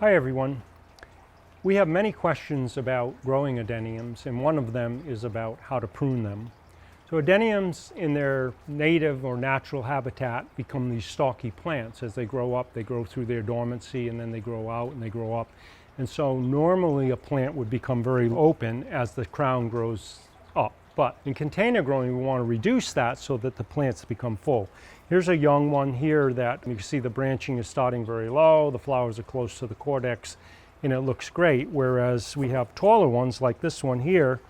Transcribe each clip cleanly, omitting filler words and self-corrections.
Hi everyone. We have many questions about growing adeniums, and one of them is about how to prune them. So adeniums in their native or natural habitat become these stalky plants. As they grow up, they grow through their dormancy and then they grow out and they grow up. And so normally a plant would become very open as the crown grows up. But in container growing, we want to reduce that so that the plants become full. Here's a young one here that you can see the branching is starting very low, the flowers are close to the cortex, and it looks great. Whereas we have taller ones like this one here,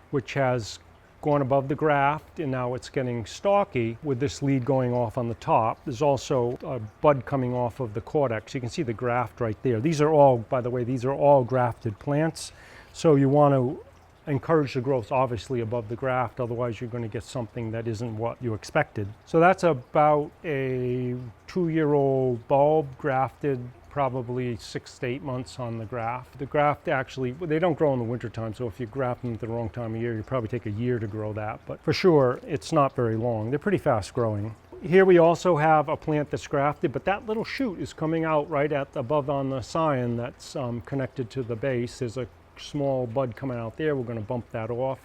which has gone above the graft and now it's getting stalky with this lead going off on the top. There's also a bud coming off of the cortex. You can see the graft right there. These are all, by the way, these are all grafted plants. So you want to encourage the growth obviously above the graft, otherwise you're going to get something that isn't what you expected. So that's about a 2-year-old bulb grafted, probably 6 to 8 months on the graft. The graft actually, they don't grow in the wintertime, so if you graft them at the wrong time of year, you probably take a year to grow that, but for sure it's not very long. They're pretty fast growing. Here we also have a plant that's grafted, but that little shoot is coming out right at above on the scion that's connected to the base. There's a small bud coming out there. We're going to bump that off.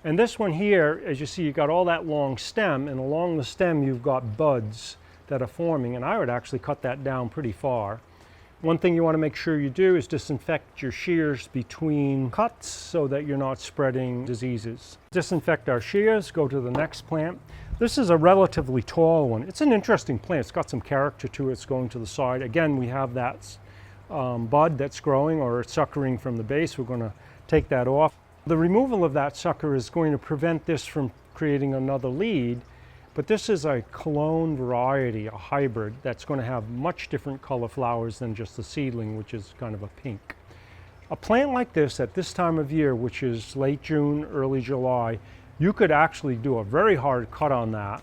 And this one here, as you see, you've got all that long stem, and along the stem you've got buds that are forming, and I would actually cut that down pretty far. One thing you want to make sure you do is disinfect your shears between cuts so that you're not spreading diseases. Disinfect our shears, go to the next plant. This is a relatively tall one. It's an interesting plant. It's got some character to it. It's going to the side. Again, we have that bud that's growing or suckering from the base. We're going to take that off. The removal of that sucker is going to prevent this from creating another lead, but this is a clone variety, a hybrid, that's going to have much different color flowers than just the seedling, which is kind of a pink. A plant like this at this time of year, which is late June, early July, you could actually do a very hard cut on that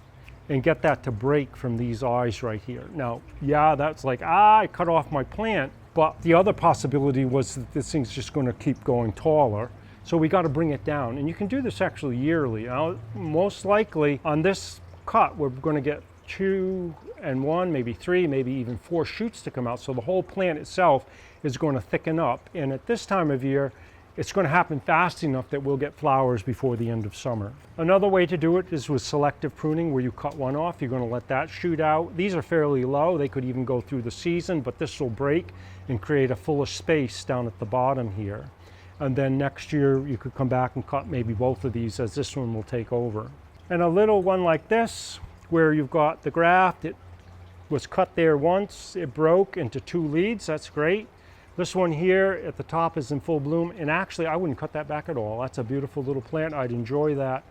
and get that to break from these eyes right here. Now, yeah, that's like, I cut off my plant, but the other possibility was that this thing's just going to keep going taller. So we got to bring it down. And you can do this actually yearly. Now, most likely on this cut, we're going to get 2 and 1, maybe 3, maybe even 4 shoots to come out. So the whole plant itself is going to thicken up. And at this time of year, it's going to happen fast enough that we'll get flowers before the end of summer. Another way to do it is with selective pruning, where you cut one off. You're going to let that shoot out. These are fairly low. They could even go through the season, but this will break and create a fuller space down at the bottom here. And then next year you could come back and cut maybe both of these, as this one will take over. And a little one like this, where you've got the graft, it was cut there once, it broke into 2 leads. That's great. This one here at the top is in full bloom, and actually I wouldn't cut that back at all. That's a beautiful little plant. I'd enjoy that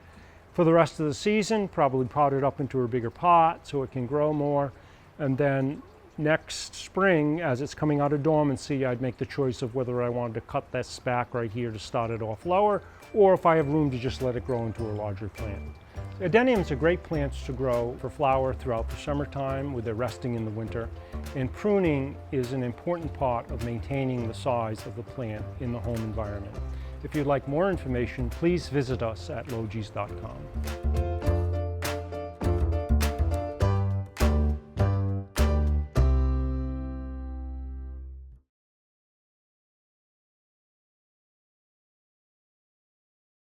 for the rest of the season, probably pot it up into a bigger pot so it can grow more. And then next spring, as it's coming out of dormancy, I'd make the choice of whether I wanted to cut this back right here to start it off lower, or if I have room to just let it grow into a larger plant. Adeniums are great plants to grow for flower throughout the summertime with their resting in the winter, and pruning is an important part of maintaining the size of the plant in the home environment. If you'd like more information, please visit us at logis.com.